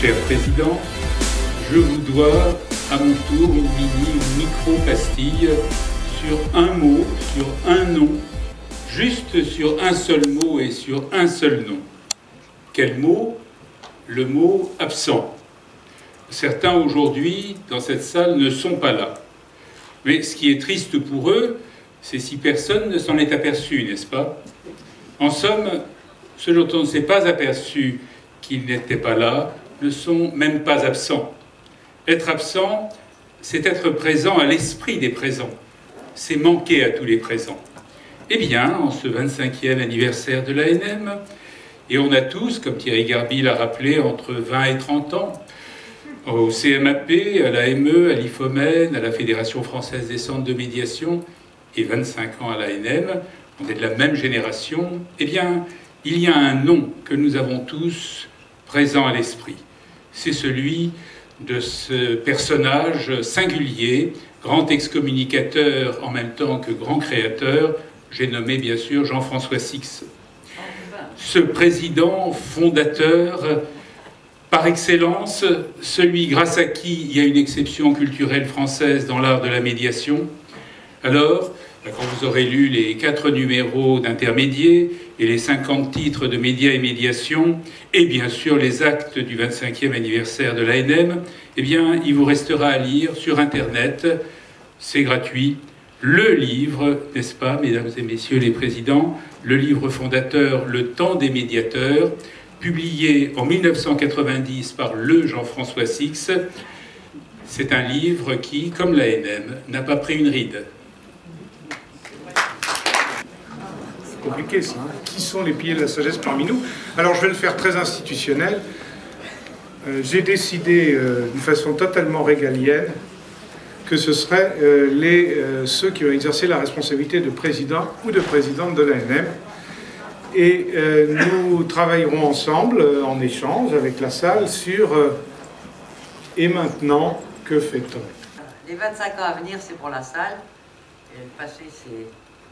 Cher Président, je vous dois à mon tour une micro-pastille sur un mot, sur un nom, juste sur un seul mot et sur un seul nom. Quel mot? Le mot absent. Certains aujourd'hui, dans cette salle, ne sont pas là. Mais ce qui est triste pour eux, c'est si personne ne s'en est aperçu, n'est-ce pas? En somme, ceux dont on ne s'est pas aperçu qu'ils n'étaient pas là ne sont même pas absents. Être absent, c'est être présent à l'esprit des présents. C'est manquer à tous les présents. Eh bien, en ce 25e anniversaire de l'ANM, et on a tous, comme Thierry Garby l'a rappelé, entre 20 et 30 ans, au CMAP, à l'AME, à l'IFOMEN, à la Fédération française des centres de médiation, et 25 ans à l'ANM, on est de la même génération, eh bien, il y a un nom que nous avons tous présent à l'esprit. C'est celui de ce personnage singulier, grand excommunicateur en même temps que grand créateur, j'ai nommé bien sûr Jean-François Six. Ce président fondateur, par excellence, celui grâce à qui il y a une exception culturelle française dans l'art de la médiation. Alors, quand vous aurez lu les 4 numéros d'Intermédiaire et les 50 titres de Médias et Médiation, et bien sûr les actes du 25e anniversaire de l'ANM, eh bien, il vous restera à lire sur Internet, c'est gratuit, le livre, n'est-ce pas, mesdames et messieurs les présidents, le livre fondateur « Le temps des médiateurs », publié en 1990 par le Jean-François Six. C'est un livre qui, comme l'ANM, n'a pas pris une ride. Compliqué ça, hein. Qui sont les piliers de la sagesse parmi nous? Alors je vais le faire très institutionnel. J'ai décidé d'une façon totalement régalienne que ce seraient ceux qui ont exercé la responsabilité de président ou de présidente de l'ANM. Et nous travaillerons ensemble, en échange avec la salle, sur « Et maintenant, que fait-on » Les 25 ans à venir, c'est pour la salle. Et le passé,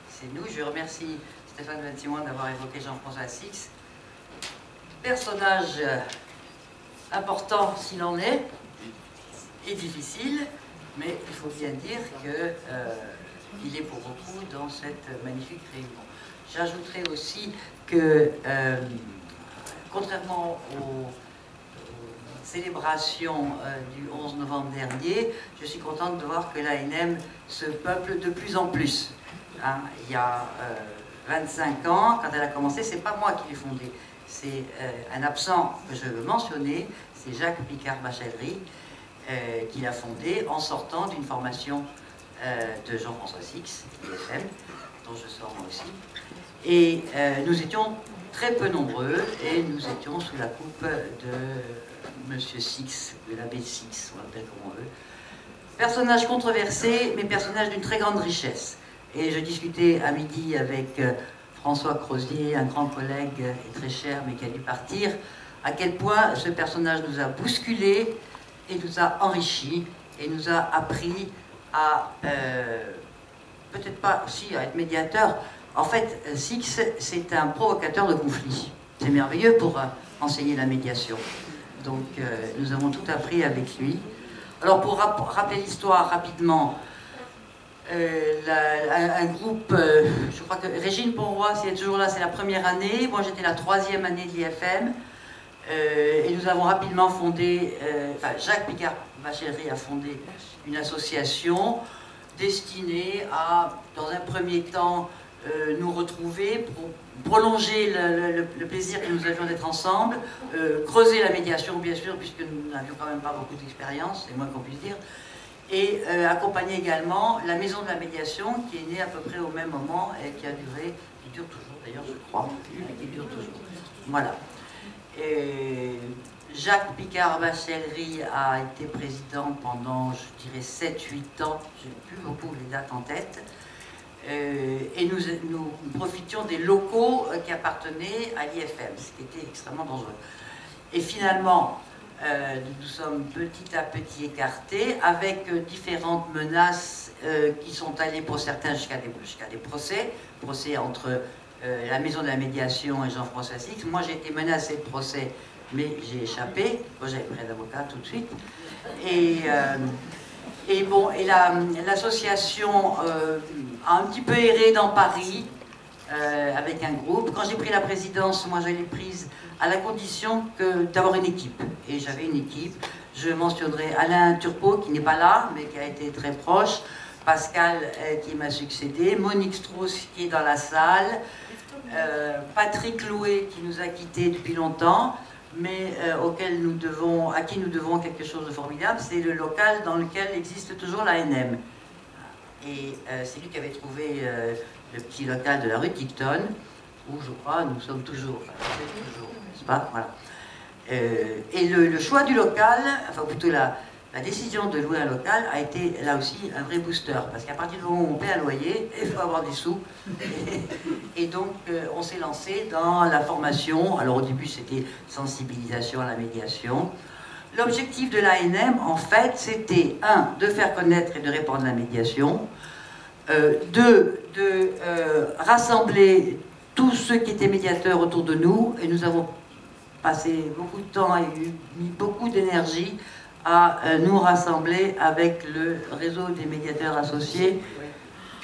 c'est nous. Je remercie Stéphane Bensimon d'avoir évoqué Jean-François Six. Personnage important s'il en est, et difficile, mais il faut bien dire qu'il est pour beaucoup dans cette magnifique réunion. J'ajouterai aussi que, contrairement aux célébrations du 11 novembre dernier, je suis contente de voir que l'ANM se peuple de plus en plus. Hein, il y a 25 ans, quand elle a commencé, c'est pas moi qui l'ai fondée, c'est un absent que je veux mentionner, c'est Jacques Picard-Bachellery, qui l'a fondée en sortant d'une formation de Jean-François Six, IFM, dont je sors moi aussi. Et nous étions très peu nombreux et nous étions sous la coupe de Monsieur Six, de l'abbé Six, on l'appelle comme on veut. Personnage controversé, mais personnage d'une très grande richesse. Et je discutais à midi avec François Crozier, un grand collègue et très cher, mais qui a dû partir, à quel point ce personnage nous a bousculés et nous a enrichis et nous a appris à, peut-être pas aussi à être médiateur. En fait, Six, c'est un provocateur de conflits. C'est merveilleux pour enseigner la médiation. Donc, nous avons tout appris avec lui. Alors, pour rappeler l'histoire rapidement, un groupe, je crois que Régine Ponroy, si elle est toujours là, c'est la première année. Moi, j'étais la 3e année de l'IFM. Et nous avons rapidement fondé, Jacques Picard-Bachellery a fondé une association destinée à, dans un premier temps, nous retrouver pour prolonger le plaisir que nous avions d'être ensemble, creuser la médiation bien sûr, puisque nous n'avions quand même pas beaucoup d'expérience, c'est moins qu'on puisse dire, et accompagner également la maison de la médiation qui est née à peu près au même moment et qui a duré, qui dure toujours d'ailleurs je crois, qui dure toujours. Voilà. Et Jacques Picard-Bachellery a été président pendant, je dirais, 7-8 ans, je n'ai plus beaucoup les dates en tête, et nous profitions des locaux qui appartenaient à l'IFM, ce qui était extrêmement dangereux. Et finalement, nous sommes petit à petit écartés, avec différentes menaces qui sont allées pour certains jusqu'à des procès entre la maison de la médiation et Jean-François Six. Moi j'ai été menacé de procès mais j'ai échappé. Moi, j'avais pris un avocat tout de suite. Et bon, et l'association a un petit peu erré dans Paris avec un groupe. Quand j'ai pris la présidence, moi, je l'ai prise à la condition d'avoir une équipe. Et j'avais une équipe. Je mentionnerai Alain Turpot, qui n'est pas là, mais qui a été très proche. Pascal, qui m'a succédé. Monique Strauss, qui est dans la salle. Patrick Loué, qui nous a quittés depuis longtemps, mais à qui nous devons quelque chose de formidable. C'est le local dans lequel existe toujours l'ANM. Et c'est lui qui avait trouvé le petit local de la rue Ticton, où je crois nous sommes toujours, n'est-ce pas? Voilà. Et le choix du local, enfin plutôt la décision de louer un local a été là aussi un vrai booster, parce qu'à partir du moment où on paie un loyer, il faut avoir des sous. Et donc on s'est lancé dans la formation. Alors au début c'était sensibilisation à la médiation. L'objectif de l'ANM en fait c'était de faire connaître et de répandre la médiation, de rassembler tous ceux qui étaient médiateurs autour de nous, et nous avons passé beaucoup de temps et mis beaucoup d'énergie à nous rassembler avec le réseau des médiateurs associés.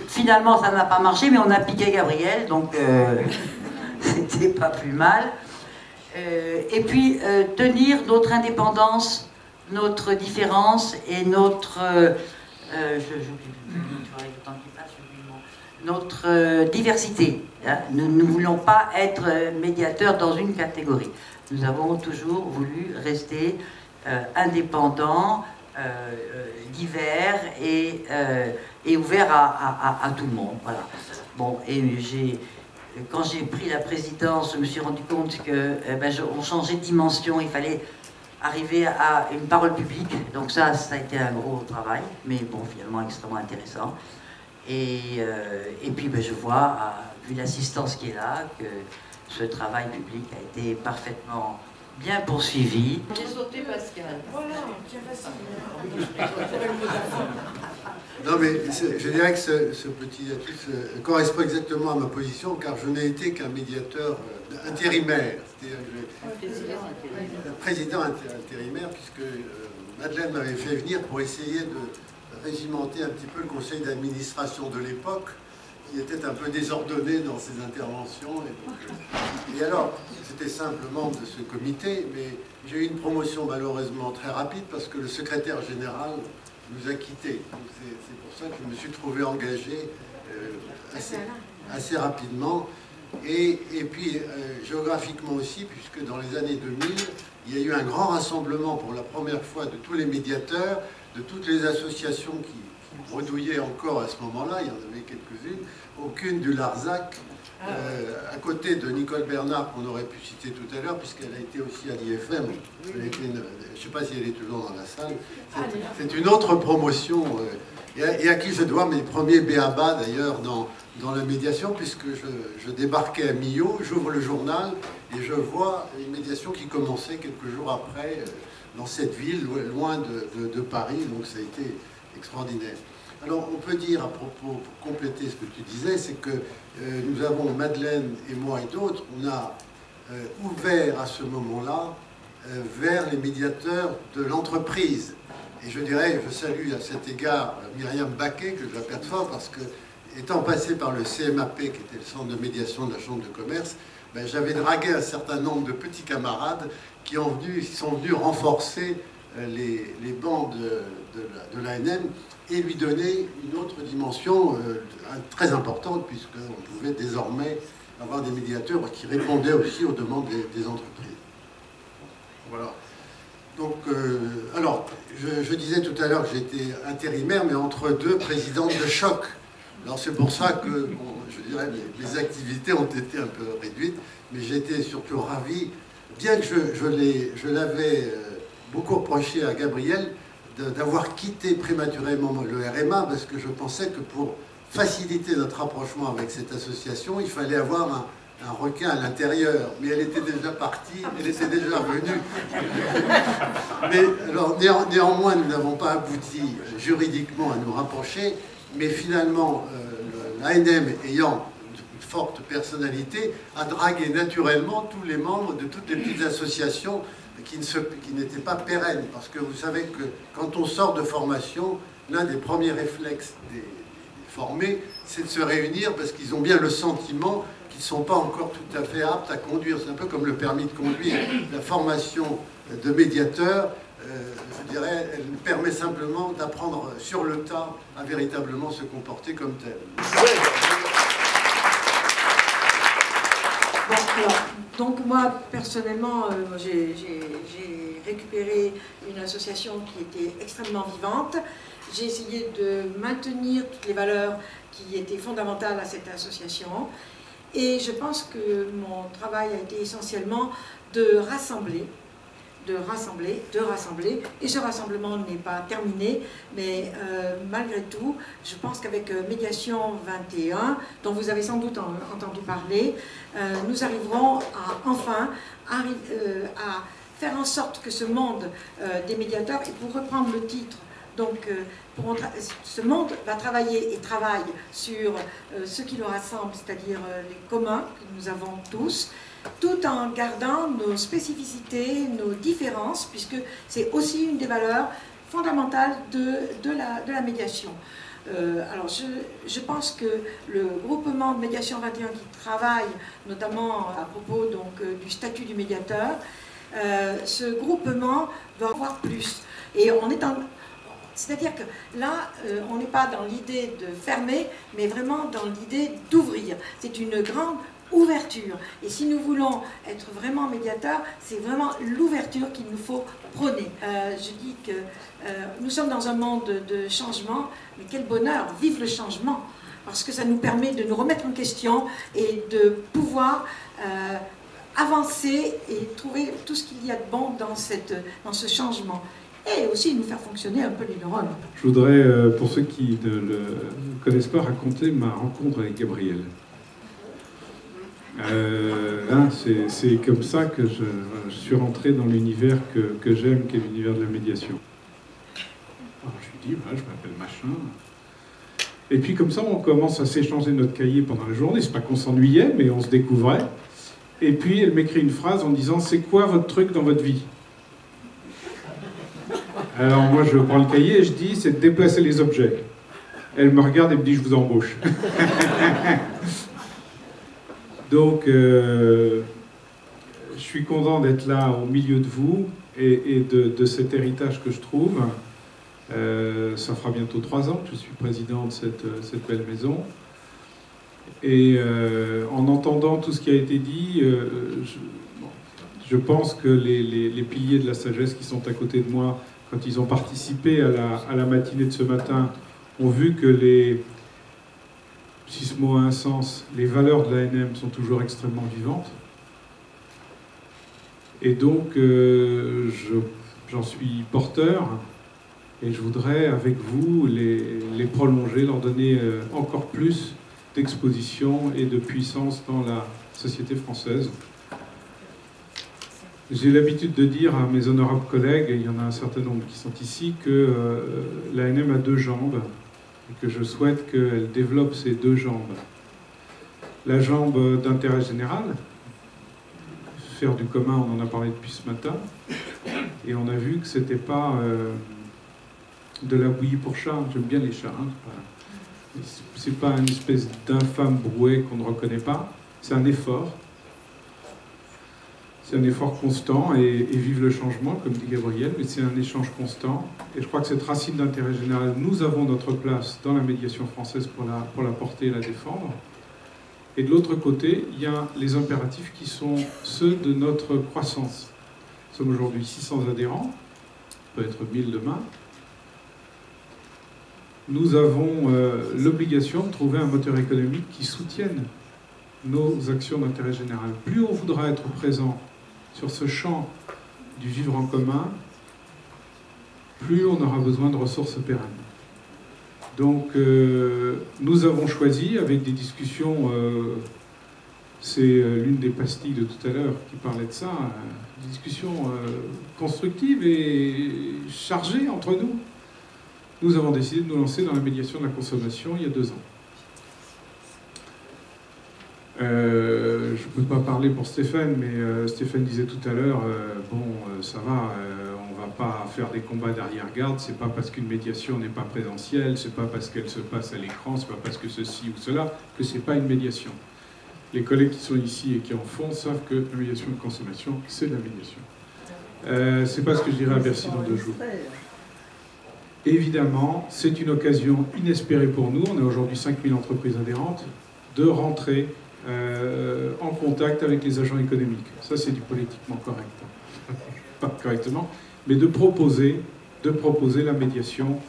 Finalement, ça n'a pas marché, mais on a piqué Gabriel, donc c'était pas plus mal. Et puis, tenir notre indépendance, notre différence et notre diversité. Hein. Nous ne voulons pas être médiateurs dans une catégorie. Nous avons toujours voulu rester indépendants, divers et ouverts à tout le monde. Voilà. Bon, et quand j'ai pris la présidence, je me suis rendu compte qu'on changeait de dimension, il fallait arriver à une parole publique. Donc ça a été un gros travail, mais bon, finalement extrêmement intéressant. Et puis je vois, vu l'assistance qui est là, que ce travail public a été parfaitement bien poursuivi. J'ai sauté Pascal. Voilà, tiens, facile. Non, mais je dirais que ce petit atout correspond exactement à ma position, car je n'ai été qu'un médiateur intérimaire, c'est-à-dire président intérimaire, puisque Madeleine m'avait fait venir pour essayer de régimenter un petit peu le conseil d'administration de l'époque, qui était un peu désordonné dans ses interventions. Et alors, c'était simplement de ce comité, mais j'ai eu une promotion malheureusement très rapide parce que le secrétaire général nous a quittés. C'est pour ça que je me suis trouvé engagé assez rapidement. Et puis, géographiquement aussi, puisque dans les années 2000, il y a eu un grand rassemblement pour la première fois de tous les médiateurs, de toutes les associations qui bredouillaient encore à ce moment-là, il y en avait quelques-unes, aucune du Larzac, à côté de Nicole Bernard, qu'on aurait pu citer tout à l'heure, puisqu'elle a été aussi à l'IFM. Je ne sais pas si elle est toujours dans la salle. C'est une autre promotion, et à qui je dois mes premiers b.a.-ba d'ailleurs dans la médiation, puisque je débarquais à Millau, j'ouvre le journal, et je vois une médiation qui commençait quelques jours après, dans cette ville, loin de Paris, donc ça a été extraordinaire. Alors, on peut dire, à propos, pour compléter ce que tu disais, c'est que nous avons, Madeleine et moi et d'autres, on a ouvert à ce moment-là vers les médiateurs de l'entreprise. Et je dirais, je salue à cet égard Myriam Baquet, que j'aperçois, parce que, étant passé par le CMAP, qui était le centre de médiation de la Chambre de commerce, j'avais dragué un certain nombre de petits camarades qui sont venus renforcer les bancs de l'ANM et lui donner une autre dimension très importante, puisqu'on pouvait désormais avoir des médiateurs qui répondaient aussi aux demandes des entreprises. Voilà. Donc, alors, je disais tout à l'heure que j'étais intérimaire, mais entre deux présidentes de choc. Alors c'est pour ça que, bon, je dirais, mes activités ont été un peu réduites, mais j'étais surtout ravi, bien que je l'avais beaucoup reproché à Gabriel, d'avoir quitté prématurément le RMA, parce que je pensais que pour faciliter notre rapprochement avec cette association, il fallait avoir un requin à l'intérieur. Mais elle était déjà partie, elle était déjà venue. Mais alors, néanmoins, nous n'avons pas abouti juridiquement à nous rapprocher, mais finalement, l'ANM ayant forte personnalité, a dragué naturellement tous les membres de toutes les petites associations qui n'étaient pas pérennes. Parce que vous savez que quand on sort de formation, l'un des premiers réflexes des formés, c'est de se réunir parce qu'ils ont bien le sentiment qu'ils ne sont pas encore tout à fait aptes à conduire. C'est un peu comme le permis de conduire. La formation de médiateur, je dirais, elle permet simplement d'apprendre sur le tas à véritablement se comporter comme tel. Bon, alors, donc moi, personnellement, j'ai récupéré une association qui était extrêmement vivante. J'ai essayé de maintenir toutes les valeurs qui étaient fondamentales à cette association. Et je pense que mon travail a été essentiellement de rassembler. Et ce rassemblement n'est pas terminé, mais malgré tout, je pense qu'avec Médiation 21, dont vous avez sans doute entendu parler, nous arriverons enfin à faire en sorte que ce monde des médiateurs, et pour reprendre le titre, donc ce monde va travailler et travaille sur ce qui le rassemble, c'est-à-dire les communs que nous avons tous, tout en gardant nos spécificités, nos différences, puisque c'est aussi une des valeurs fondamentales de la médiation. Alors je pense que le groupement de Médiation 21 qui travaille notamment à propos donc, du statut du médiateur, ce groupement va avoir plus. Et on est en... C'est-à-dire que là, on n'est pas dans l'idée de fermer, mais vraiment dans l'idée d'ouvrir. C'est une grande ouverture. Et si nous voulons être vraiment médiateurs, c'est vraiment l'ouverture qu'il nous faut prôner. Je dis que nous sommes dans un monde de changement, mais quel bonheur, vive le changement, parce que ça nous permet de nous remettre en question et de pouvoir avancer et trouver tout ce qu'il y a de bon dans ce changement. Et aussi nous faire fonctionner un peu les neurones. Je voudrais, pour ceux qui ne le connaissent pas, raconter ma rencontre avec Gabriel. C'est comme ça que je suis rentré dans l'univers que j'aime, qui est l'univers de la médiation. Alors je lui dis, voilà, je m'appelle machin. Et puis comme ça, on commence à s'échanger notre cahier pendant la journée. C'est pas qu'on s'ennuyait, mais on se découvrait. Et puis elle m'écrit une phrase en disant, c'est quoi votre truc dans votre vie ? Alors moi je prends le cahier et je dis, c'est de déplacer les objets. Elle me regarde et me dit, je vous embauche. Donc je suis content d'être là au milieu de vous et de cet héritage que je trouve. Ça fera bientôt 3 ans que je suis président de cette belle maison. Et en entendant tout ce qui a été dit, je pense que les piliers de la sagesse qui sont à côté de moi, quand ils ont participé à la matinée de ce matin, ont vu que si ce mot a un sens, les valeurs de l'ANM sont toujours extrêmement vivantes. Et donc, j'en suis porteur, et je voudrais, avec vous, les prolonger, leur donner encore plus d'exposition et de puissance dans la société française. J'ai l'habitude de dire à mes honorables collègues, et il y en a un certain nombre qui sont ici, que l'ANM a 2 jambes, et que je souhaite qu'elle développe ces 2 jambes. La jambe d'intérêt général, faire du commun, on en a parlé depuis ce matin, et on a vu que c'était pas de la bouillie pour chat, j'aime bien les chats, hein. C'est pas une espèce d'infâme brouet qu'on ne reconnaît pas, c'est un effort. C'est un effort constant et vive le changement, comme dit Gabriel, mais c'est un échange constant. Et je crois que cette racine d'intérêt général, nous avons notre place dans la médiation française pour la porter et la défendre. Et de l'autre côté, il y a les impératifs qui sont ceux de notre croissance. Nous sommes aujourd'hui 600 adhérents, peut-être 1000 demain. Nous avons l'obligation de trouver un moteur économique qui soutienne nos actions d'intérêt général. Plus on voudra être présent sur ce champ du vivre en commun, plus on aura besoin de ressources pérennes. Donc nous avons choisi, avec des discussions, c'est l'une des pastilles de tout à l'heure qui parlait de ça, des discussions constructives et chargées entre nous. Nous avons décidé de nous lancer dans la médiation de la consommation il y a 2 ans. Je ne peux pas parler pour Stéphane, mais Stéphane disait tout à l'heure, ça va, on ne va pas faire des combats d'arrière-garde, c'est pas parce qu'une médiation n'est pas présentielle, c'est pas parce qu'elle se passe à l'écran, c'est pas parce que ceci ou cela, que c'est pas une médiation. Les collègues qui sont ici et qui en font savent que la médiation de consommation, c'est de la médiation. C'est pas ce que je dirais à Bercy dans 2 jours. Évidemment, c'est une occasion inespérée pour nous, on a aujourd'hui 5000 entreprises adhérentes, de rentrer en contact avec les agents économiques. Ça, c'est du politiquement correct. Pas correctement, mais de proposer la médiation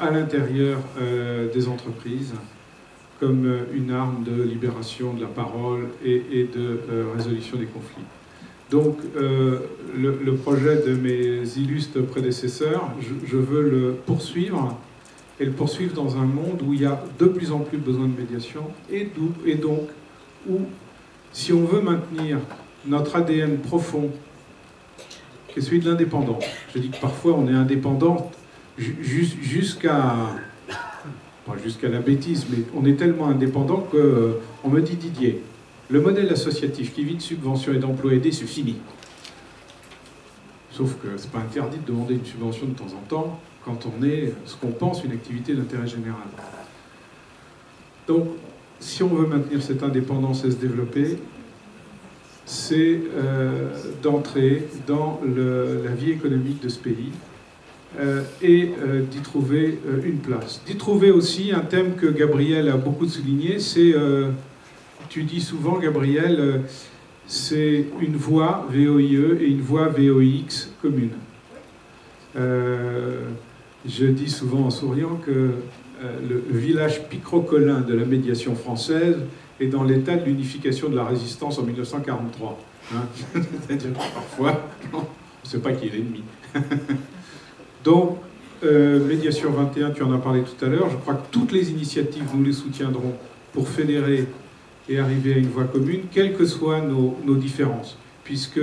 à l'intérieur des entreprises comme une arme de libération de la parole et de résolution des conflits. Donc, le projet de mes illustres prédécesseurs, je veux le poursuivre, et le poursuivre dans un monde où il y a de plus en plus besoin de médiation, et donc où, si on veut maintenir notre ADN profond, qui est celui de l'indépendance, je dis que parfois on est indépendant jusqu'à la bêtise, mais on est tellement indépendant qu'on me dit, Didier, le modèle associatif qui vit de subventions et d'emplois aidés, c'est fini. Sauf que c'est pas interdit de demander une subvention de temps en temps quand on est ce qu'on pense une activité d'intérêt général. Donc, si on veut maintenir cette indépendance et se développer, c'est d'entrer dans la vie économique de ce pays et d'y trouver une place. D'y trouver aussi un thème que Gabriel a beaucoup souligné, c'est, tu dis souvent, Gabriel, c'est une voie VOIE et une voie VOIX commune. Je dis souvent en souriant que le village picrocolin de la médiation française est dans l'état de l'unification de la résistance en 1943. Hein. C'est-à-dire que parfois, on ne sait pas qui est l'ennemi. Donc, Médiation 21, tu en as parlé tout à l'heure, je crois que toutes les initiatives, nous les soutiendrons pour fédérer et arriver à une voie commune, quelles que soient nos différences. Puisque,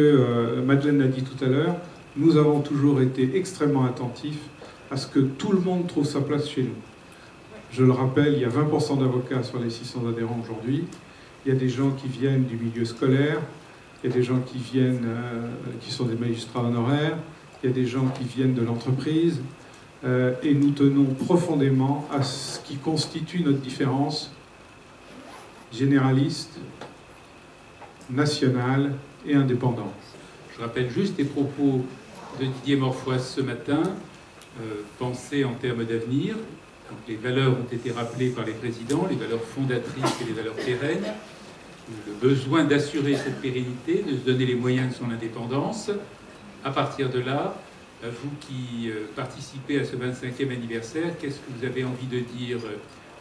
Madeleine l'a dit tout à l'heure, nous avons toujours été extrêmement attentifs à ce que tout le monde trouve sa place chez nous. Je le rappelle, il y a 20% d'avocats sur les 600 adhérents aujourd'hui. Il y a des gens qui viennent du milieu scolaire, il y a des gens qui viennent, qui sont des magistrats honoraires, il y a des gens qui viennent de l'entreprise, et nous tenons profondément à ce qui constitue notre différence généraliste, nationale et indépendante. Je rappelle juste les propos de Didier Morfoise ce matin, penser en termes d'avenir. Donc les valeurs ont été rappelées par les présidents, les valeurs fondatrices et les valeurs pérennes, le besoin d'assurer cette pérennité, de se donner les moyens de son indépendance. À partir de là, vous qui participez à ce 25e anniversaire, qu'est-ce que vous avez envie de dire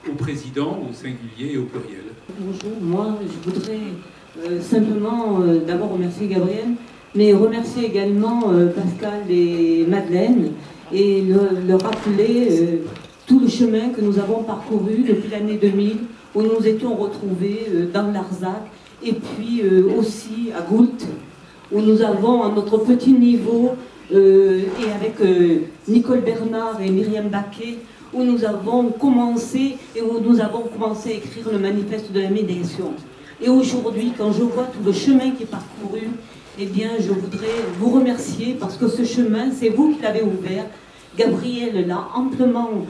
au président, au singulier et au pluriel? Bonjour, moi je voudrais simplement d'abord remercier Gabriel, mais remercier également Pascal et Madeleine et leur rappeler tout le chemin que nous avons parcouru depuis l'année 2000, où nous nous étions retrouvés dans l'Arzac, et puis aussi à Goult, où nous avons à notre petit niveau, et avec Nicole Bernard et Myriam Baquet, où nous avons commencé à écrire le manifeste de la médiation. Et aujourd'hui, quand je vois tout le chemin qui est parcouru, eh bien, je voudrais vous remercier parce que ce chemin, c'est vous qui l'avez ouvert. Gabrielle l'a amplement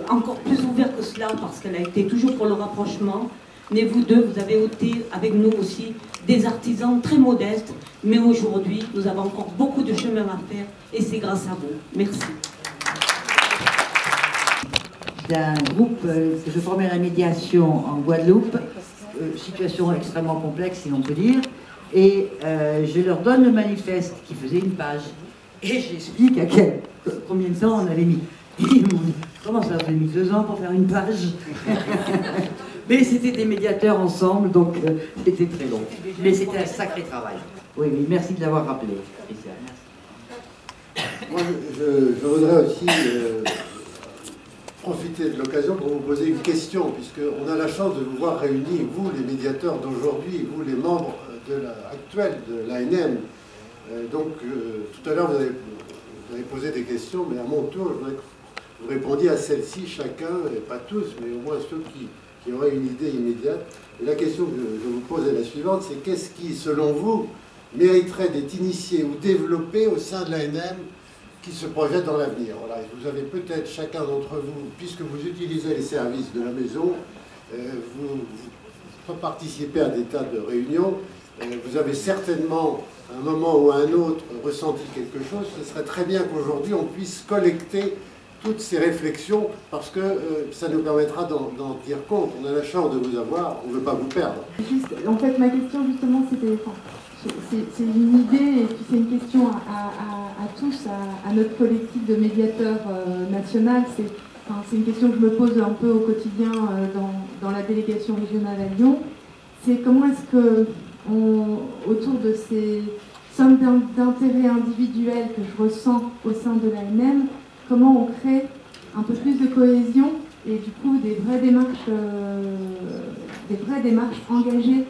encore plus ouvert que cela parce qu'elle a été toujours pour le rapprochement. Mais vous deux, vous avez été avec nous aussi des artisans très modestes. Mais aujourd'hui, nous avons encore beaucoup de chemin à faire et c'est grâce à vous. Merci. D'un groupe que je formais à la médiation en Guadeloupe, situation extrêmement complexe si l'on peut dire, et je leur donne le manifeste qui faisait une page, et j'explique à combien de temps on avait mis. Ils m'ont dit, comment ça, vous avez mis 2 ans pour faire une page? Mais c'était des médiateurs ensemble, donc c'était très long. Mais c'était un sacré travail. Oui, oui, merci de l'avoir rappelé, Christian. Moi, je voudrais aussi profiter de l'occasion pour vous poser une question, puisqu'on a la chance de vous voir réunis, vous, les médiateurs d'aujourd'hui, vous, les membres actuels de l'ANM. Donc, tout à l'heure, vous avez posé des questions, mais à mon tour, je voudrais que vous répondiez à celle-ci, chacun, et pas tous, mais au moins ceux qui auraient une idée immédiate. La question que je vous pose est la suivante, c'est qu'est-ce qui, selon vous, mériterait d'être initié ou développé au sein de l'ANM qui se projette dans l'avenir? Voilà, vous avez peut-être chacun d'entre vous, puisque vous utilisez les services de la maison, vous participez à des tas de réunions, vous avez certainement, à un moment ou à un autre, ressenti quelque chose. Ce serait très bien qu'aujourd'hui on puisse collecter toutes ces réflexions, parce que ça nous permettra d'en tenir compte. On a la chance de vous avoir, on ne veut pas vous perdre. Juste, en fait, ma question, justement, c'était... C'est une idée, et puis c'est une question à tous, à notre collectif de médiateurs national. C'est une question que je me pose un peu au quotidien dans la délégation régionale à Lyon. C'est comment est-ce que, autour de ces sommes d'intérêt individuels que je ressens au sein de l'ANM, comment on crée un peu plus de cohésion et du coup des vraies démarches engagées,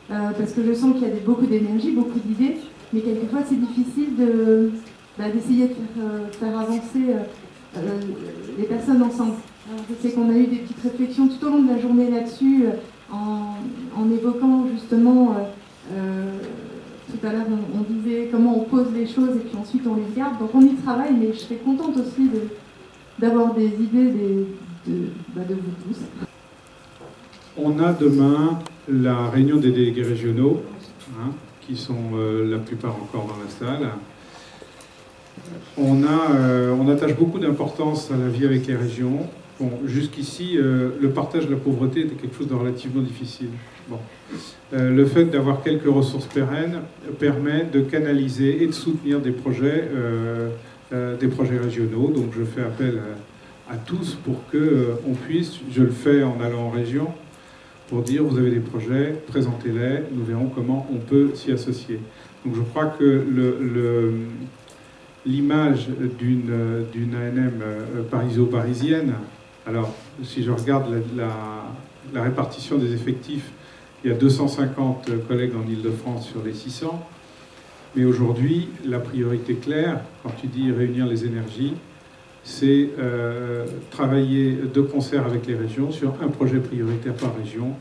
parce que je sens qu'il y a beaucoup d'énergie, beaucoup d'idées, mais quelquefois c'est difficile d'essayer de faire avancer les personnes ensemble. Alors, je sais qu'on a eu des petites réflexions tout au long de la journée là-dessus, en évoquant justement, tout à l'heure on disait comment on pose les choses et puis ensuite on les garde. Donc on y travaille, mais je serais contente aussi d'avoir des idées de vous tous. On a demain la réunion des délégués régionaux, qui sont la plupart encore dans la salle. On attache beaucoup d'importance à la vie avec les régions. Bon, jusqu'ici, le partage de la pauvreté était quelque chose de relativement difficile. Bon. Le fait d'avoir quelques ressources pérennes permet de canaliser et de soutenir des projets régionaux. Donc je fais appel à tous pour qu'on puisse, je le fais en allant en région, pour dire vous avez des projets, présentez-les, nous verrons comment on peut s'y associer. Donc je crois que l'image d'une ANM pariso-parisienne, alors si je regarde la répartition des effectifs, il y a 250 collègues en Ile-de-France sur les 600, mais aujourd'hui la priorité claire, quand tu dis réunir les énergies, c'est travailler de concert avec les régions sur un projet prioritaire par région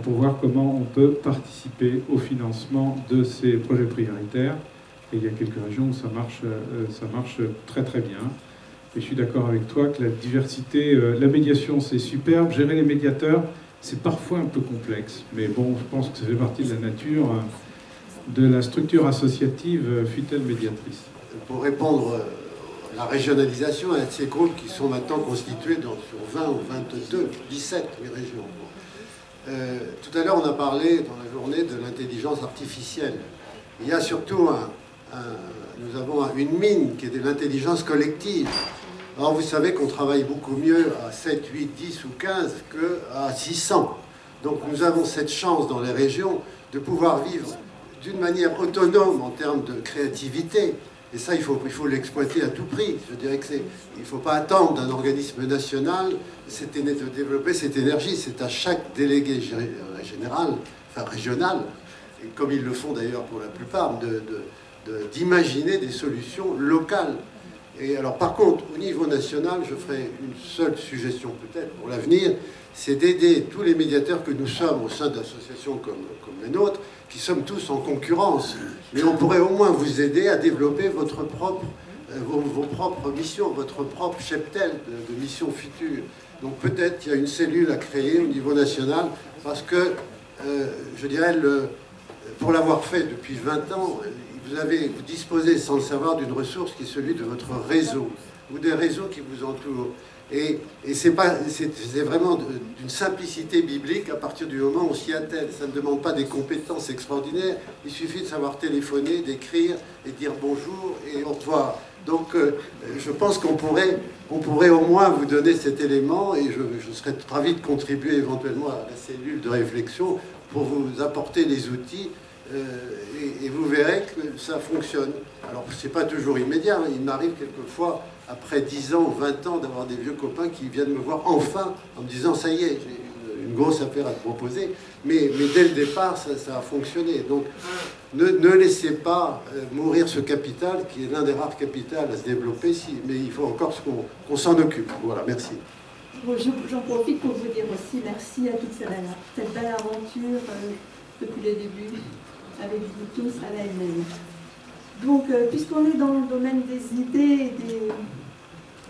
pour voir comment on peut participer au financement de ces projets prioritaires. Et il y a quelques régions où ça marche très très bien. Et je suis d'accord avec toi que la diversité, la médiation c'est superbe, gérer les médiateurs c'est parfois un peu complexe. Mais bon, je pense que ça fait partie de la nature de la structure associative, fut-elle médiatrice. Pour répondre... La régionalisation est un de ces groupes qui sont maintenant constitués sur 20 ou 22, 17 régions. Tout à l'heure, on a parlé dans la journée de l'intelligence artificielle. Il y a surtout nous avons une mine qui est de l'intelligence collective. Alors vous savez qu'on travaille beaucoup mieux à 7, 8, 10 ou 15 qu'à 600. Donc nous avons cette chance dans les régions de pouvoir vivre d'une manière autonome en termes de créativité. Et ça, il faut l'exploiter à tout prix. Je dirais qu'il ne faut pas attendre d'un organisme national de développer cette énergie. C'est à chaque délégué général, enfin régional, et comme ils le font d'ailleurs pour la plupart, d'imaginer des solutions locales. Et alors, par contre, au niveau national, je ferai une seule suggestion peut-être pour l'avenir, c'est d'aider tous les médiateurs que nous sommes au sein d'associations comme les nôtres, qui sommes tous en concurrence. Mais on pourrait au moins vous aider à développer vos propres missions, votre propre cheptel de missions futures. Donc peut-être il y a une cellule à créer au niveau national, parce que, je dirais, pour l'avoir fait depuis 20 ans, vous disposez sans le savoir d'une ressource qui est celui de votre réseau, ou des réseaux qui vous entourent. Et c'est vraiment d'une simplicité biblique à partir du moment où on s'y attelle. Ça ne demande pas des compétences extraordinaires, il suffit de savoir téléphoner, d'écrire et dire bonjour et au revoir. Donc je pense qu'on pourrait au moins vous donner cet élément, et je serais ravi de contribuer éventuellement à la cellule de réflexion pour vous apporter les outils, et vous verrez que ça fonctionne. Alors c'est pas toujours immédiat, il m'arrive quelquefois après 10 ans, 20 ans, d'avoir des vieux copains qui viennent me voir enfin en me disant ça y est, j'ai une grosse affaire à te proposer, mais dès le départ ça a fonctionné. Donc ne laissez pas mourir ce capital qui est l'un des rares capitals à se développer, mais il faut encore qu'on s'en occupe. Voilà, merci. J'en profite pour vous dire aussi merci à toute cette belle aventure depuis le début, avec vous tous à l'ANM. Donc, puisqu'on est dans le domaine des idées,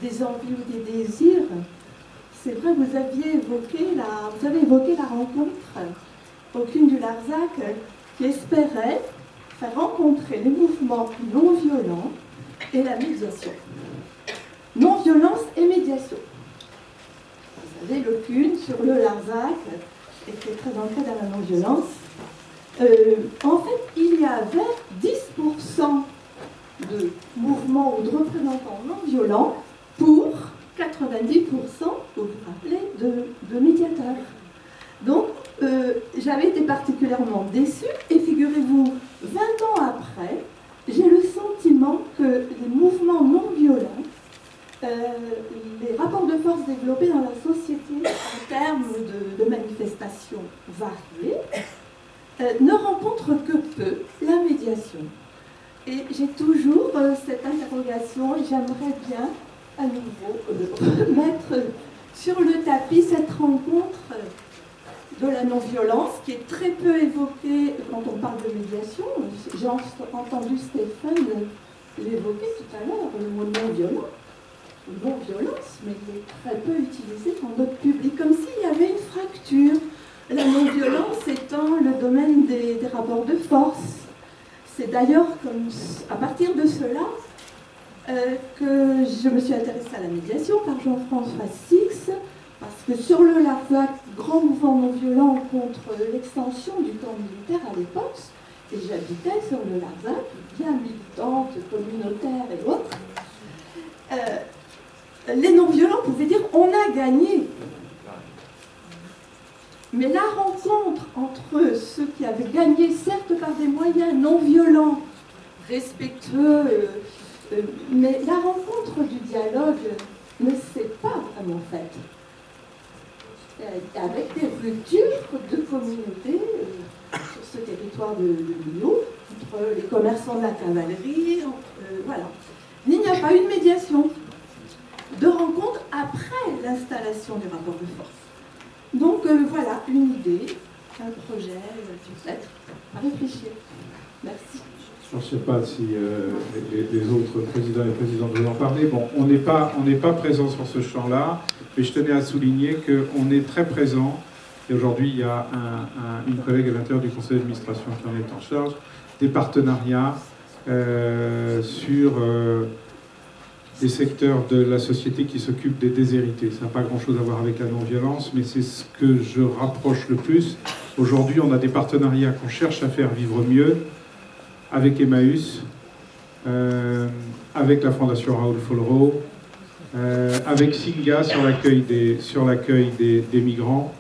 des envies ou des désirs, c'est vrai, vous avez évoqué la rencontre au CUN du Larzac qui espérait faire rencontrer les mouvements non violents et la médiation. Non-violence et médiation. Vous savez, le CUN sur le Larzac était très ancré dans la non-violence. En fait, il y avait 10% de mouvements ou de représentants non-violents pour 90%, vous vous rappelez, de médiateurs. Donc, j'avais été particulièrement déçue, et figurez-vous, 20 ans après, j'ai le sentiment que les mouvements non-violents, les rapports de force développés dans la société en termes de manifestations variées, ne rencontrent que peu la médiation. Et j'ai toujours cette interrogation, et j'aimerais bien à nouveau remettre sur le tapis cette rencontre de la non-violence qui est très peu évoquée quand on parle de médiation. J'ai entendu Stéphane l'évoquer tout à l'heure, le mot non-violent, non-violence, mais il est très peu utilisé dans notre public, comme s'il y avait une fracture. La non-violence étant le domaine des rapports de force. C'est d'ailleurs à partir de cela que je me suis intéressée à la médiation par Jean-François Six, parce que sur le Larzac, grand mouvement non-violent contre l'extension du camp militaire à l'époque, et j'habitais sur le Larzac, bien militante, communautaire et autres, les non-violents pouvaient dire « on a gagné ». Mais la rencontre entre ceux qui avaient gagné, certes par des moyens non violents, respectueux, mais la rencontre du dialogue ne s'est pas vraiment faite. Avec des ruptures de communautés sur ce territoire de Millau, entre les commerçants de la cavalerie, voilà. Il n'y a pas eu de médiation, de rencontre après l'installation du rapport de force. Donc voilà, une idée, un projet, peut-être, à réfléchir. Merci. Je ne sais pas si les autres présidents et présidentes veulent en parler. Bon, on n'est pas présent sur ce champ-là, mais je tenais à souligner qu'on est très présent. Et aujourd'hui, il y a une collègue à l'intérieur du conseil d'administration qui en est en charge, des partenariats sur des secteurs de la société qui s'occupent des déshérités. Ça n'a pas grand-chose à voir avec la non-violence, mais c'est ce que je rapproche le plus. Aujourd'hui, on a des partenariats qu'on cherche à faire vivre mieux avec Emmaüs, avec la Fondation Raoul Follereau, avec Singa sur l'accueil des migrants.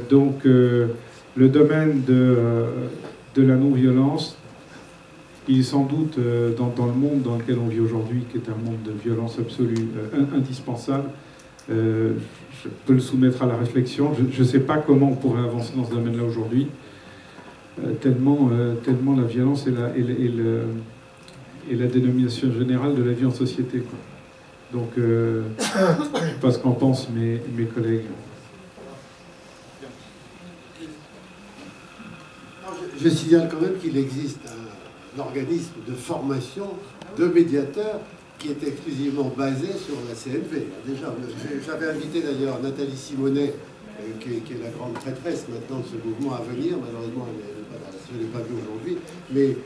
Donc, le domaine de la non-violence, il est sans doute dans le monde dans lequel on vit aujourd'hui, qui est un monde de violence absolue, indispensable. Je peux le soumettre à la réflexion. Je ne sais pas comment on pourrait avancer dans ce domaine-là aujourd'hui, tellement la violence est la dénomination générale de la vie en société, quoi. Donc, je ne sais pas ce qu'en pensent mes collègues. Je signale quand même qu'il existe un organisme de formation de médiateurs qui est exclusivement basé sur la CNV. Déjà, j'avais invité d'ailleurs Nathalie Simonet, qui est la grande prêtresse maintenant de ce mouvement à venir. Malheureusement, je ne l'ai pas vue aujourd'hui. Mais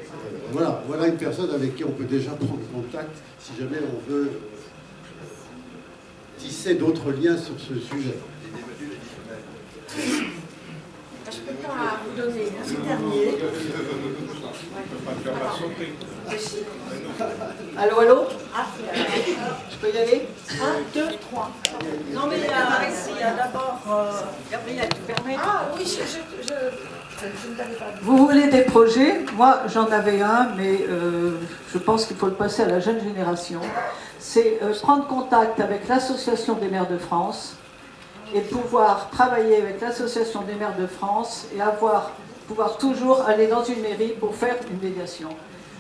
voilà une personne avec qui on peut déjà prendre contact si jamais on veut tisser d'autres liens sur ce sujet. Je ne peux pas vous donner un petit dernier. Allô, allô? Je peux y aller? 1, 2, 3. Non, mais il y a ici, il y a d'abord Gabriel, tu permets? Ah oui, je ne t'avais pas dit. Vous voulez des projets? Moi, j'en avais un, mais je pense qu'il faut le passer à la jeune génération. C'est prendre contact avec l'Association des maires de France et pouvoir travailler avec l'Association des maires de France et pouvoir toujours aller dans une mairie pour faire une médiation.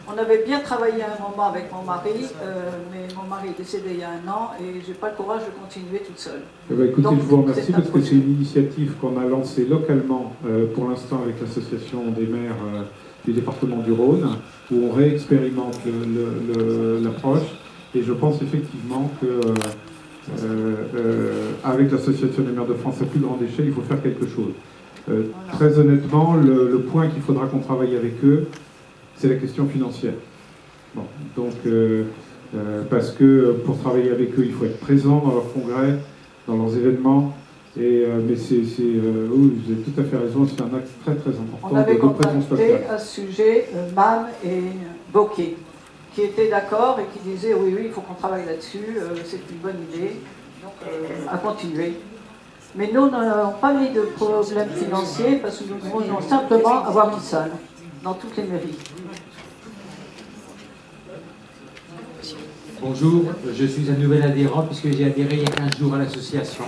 On avait bien travaillé à un moment avec mon mari, mais mon mari est décédé il y a 1 an et je n'ai pas le courage de continuer toute seule. Eh bien, écoutez, donc, je vous remercie parce que c'est une initiative qu'on a lancée localement pour l'instant avec l'association des maires du département du Rhône, où on réexpérimente l'approche. Et je pense effectivement que avec l'association des maires de France à plus grande échelle, il faut faire quelque chose. Très honnêtement, le point qu'il faudra qu'on travaille avec eux, c'est la question financière. Bon, donc, parce que pour travailler avec eux, il faut être présent dans leurs congrès, dans leurs événements. Mais oui, vous avez tout à fait raison, c'est un acte très très important. On avait contacté à ce sujet MAM et Bocquet, qui étaient d'accord et qui disaient oui, il faut qu'on travaille là-dessus, c'est une bonne idée, donc à continuer. Mais nous n'avons pas mis de problème financier parce que nous voulons simplement avoir une salle dans toutes les mairies. Bonjour, je suis un nouvel adhérent puisque j'ai adhéré il y a 15 jours à l'association.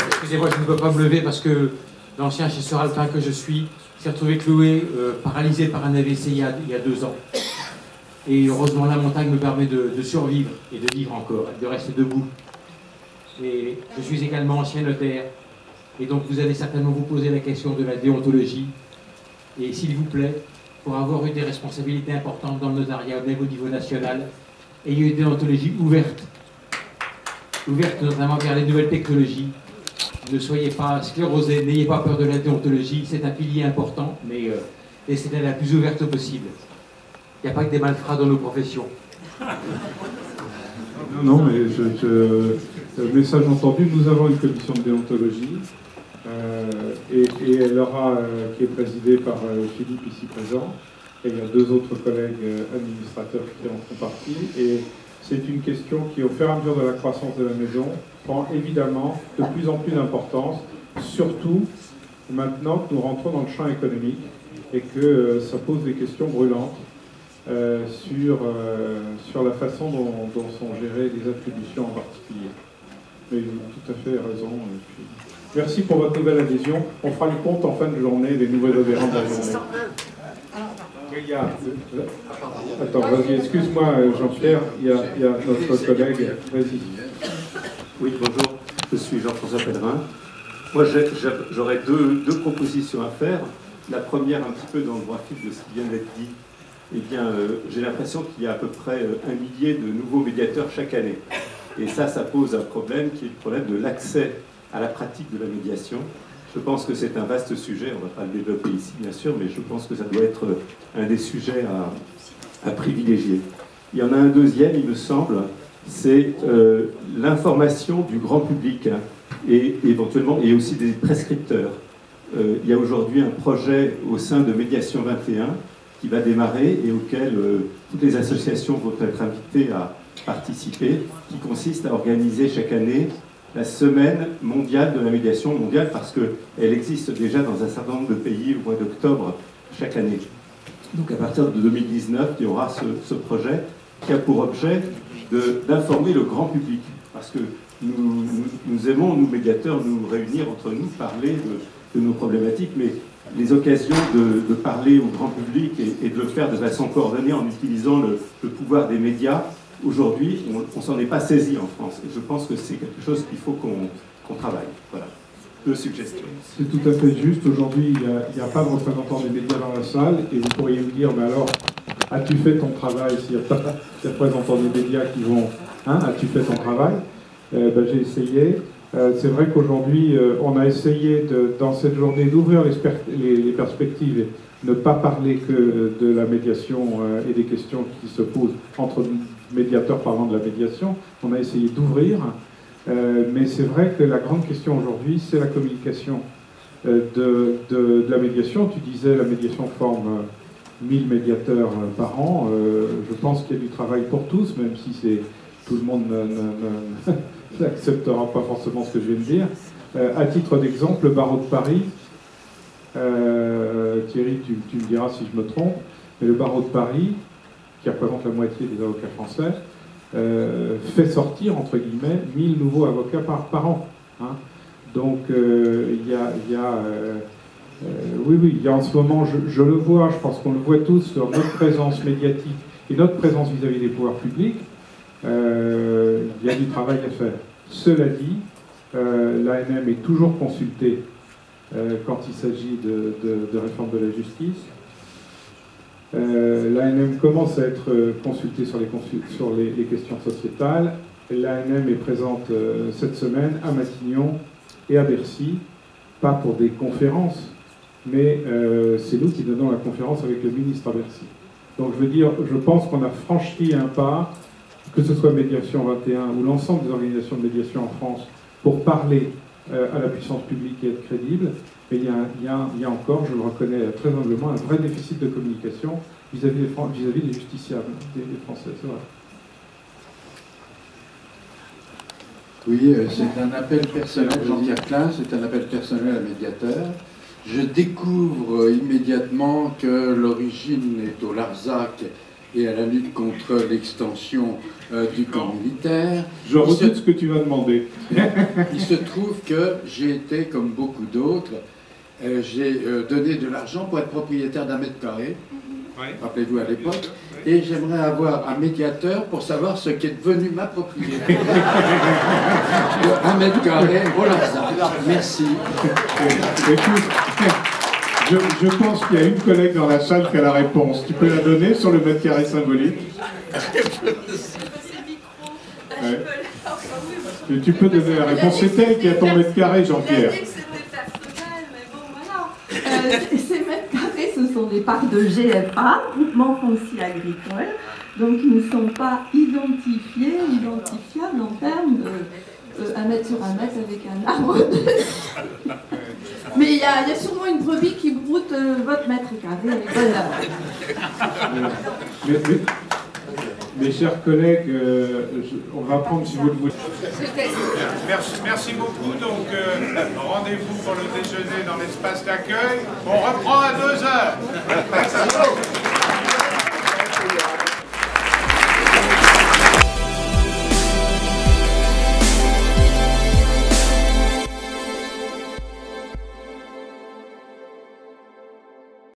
Excusez-moi, je ne peux pas me lever parce que l'ancien chasseur alpin que je suis s'est retrouvé cloué, paralysé par un AVC il y a 2 ans. Et heureusement, la montagne me permet de survivre et de vivre encore, de rester debout. Et je suis également ancien notaire. Et donc vous allez certainement vous poser la question de la déontologie. Et s'il vous plaît, pour avoir eu des responsabilités importantes dans le notariat, même au niveau national, ayez une déontologie ouverte notamment vers les nouvelles technologies. Ne soyez pas sclérosés, n'ayez pas peur de la déontologie, c'est un pilier important, mais essayez la plus ouverte possible. Il n'y a pas que des malfrats dans nos professions. Non, mais message entendu, nous avons une commission de déontologie et elle aura, qui est présidée par Philippe ici présent, et il y a 2 autres collègues administrateurs qui en font partie, et c'est une question qui, au fur et à mesure de la croissance de la maison, prend évidemment de plus en plus d'importance, surtout maintenant que nous rentrons dans le champ économique et que ça pose des questions brûlantes sur la façon dont sont gérées les attributions en particulier. Mais ils ont tout à fait raison. Merci pour votre nouvelle adhésion. On fera les comptes en fin de journée des nouvelles adhérents de la journée. Attends, vas-y, excuse-moi Jean-Pierre, il y a notre collègue. Vas-y. Oui, bonjour, je suis Jean-François Pellerin. Moi, j'aurais deux propositions à faire. La première, un petit peu dans le droit fil de ce qui vient d'être dit. Eh bien, j'ai l'impression qu'il y a à peu près 1 millier de nouveaux médiateurs chaque année. Et ça pose un problème qui est le problème de l'accès à la pratique de la médiation. Je pense que c'est un vaste sujet, on ne va pas le développer ici bien sûr, mais je pense que ça doit être un des sujets à privilégier. Il y en a un deuxième, il me semble, c'est l'information du grand public et éventuellement, et aussi des prescripteurs. Il y a aujourd'hui un projet au sein de Médiation 21 qui va démarrer et auquel toutes les associations vont être invitées à participer, qui consiste à organiser chaque année la semaine mondiale de la médiation mondiale, parce qu'elle existe déjà dans un certain nombre de pays au mois d'octobre chaque année. Donc à partir de 2019, il y aura ce projet qui a pour objet d'informer le grand public, parce que nous aimons, nous médiateurs, nous réunir entre nous, parler de nos problématiques, mais les occasions de parler au grand public et de le faire de façon coordonnée en utilisant le pouvoir des médias, aujourd'hui, on ne s'en est pas saisi en France. Et je pense que c'est quelque chose qu'il faut qu'on travaille. Voilà. 2 suggestions. C'est tout à fait juste. Aujourd'hui, il n'y a pas de représentant des médias dans la salle. Et vous pourriez me dire, mais alors, as-tu fait ton travail s'il n'y a pas de représentants des médias qui vont... Hein, as-tu fait ton travail j'ai essayé. C'est vrai qu'aujourd'hui, on a essayé, dans cette journée, d'ouvrir les perspectives et ne pas parler que de la médiation et des questions qui se posent entre médiateurs parlant de la médiation. On a essayé d'ouvrir, mais c'est vrai que la grande question aujourd'hui, c'est la communication de la médiation. Tu disais, la médiation forme 1000 médiateurs par an. Je pense qu'il y a du travail pour tous, même si tout le monde n'acceptera pas forcément ce que je viens de dire. À titre d'exemple, le barreau de Paris, Thierry, tu me diras si je me trompe, mais le barreau de Paris, qui représente la moitié des avocats français, fait sortir, entre guillemets, 1000 nouveaux avocats par an. Hein. Donc, il y a Oui, oui, il y a en ce moment, je le vois, je pense qu'on le voit tous sur notre présence médiatique et notre présence vis-à-vis des pouvoirs publics, il y a du travail à faire. Cela dit, l'ANM est toujours consultée quand il s'agit de réforme de la justice. L'ANM commence à être consultée sur les questions sociétales. L'ANM est présente cette semaine à Matignon et à Bercy, pas pour des conférences, mais c'est nous qui donnons la conférence avec le ministre à Bercy. Donc je veux dire, je pense qu'on a franchi un pas, que ce soit Médiation 21 ou l'ensemble des organisations de médiation en France, pour parler à la puissance publique et être crédible. Mais il y a encore, je le reconnais très humblement, un vrai déficit de communication vis-à-vis des justiciables, des Français, c'est vrai. Oui, c'est un appel personnel, Jean-Pierre Klein, c'est un appel personnel à médiateur. Je découvre immédiatement que l'origine est au Larzac et à la lutte contre l'extension du camp militaire. Je redoute ce que tu vas demander. Il se trouve que j'ai été, comme beaucoup d'autres, j'ai donné de l'argent pour être propriétaire d'un mètre carré, rappelez-vous à l'époque, et j'aimerais avoir un médiateur pour savoir ce qui est devenu ma propriété. Un mètre carré au Larzac. Merci. Écoute, je pense qu'il y a une collègue dans la salle qui a la réponse. Tu peux la donner sur le mètre carré symbolique? Ouais. Et tu peux donner la réponse. C'est elle qui a ton mètre carré, Jean-Pierre. Ces mètres carrés, ce sont des parts de GFA, groupement foncier agricole, donc ils ne sont pas identifiables en termes de 1 mètre sur 1 mètre avec un arbre dessus. Mais il y a sûrement une brebis qui broute votre mètre carré. Mes chers collègues, on va prendre si vous le voulez. Merci beaucoup. Donc, rendez-vous pour le déjeuner dans l'espace d'accueil. On reprend à 2h.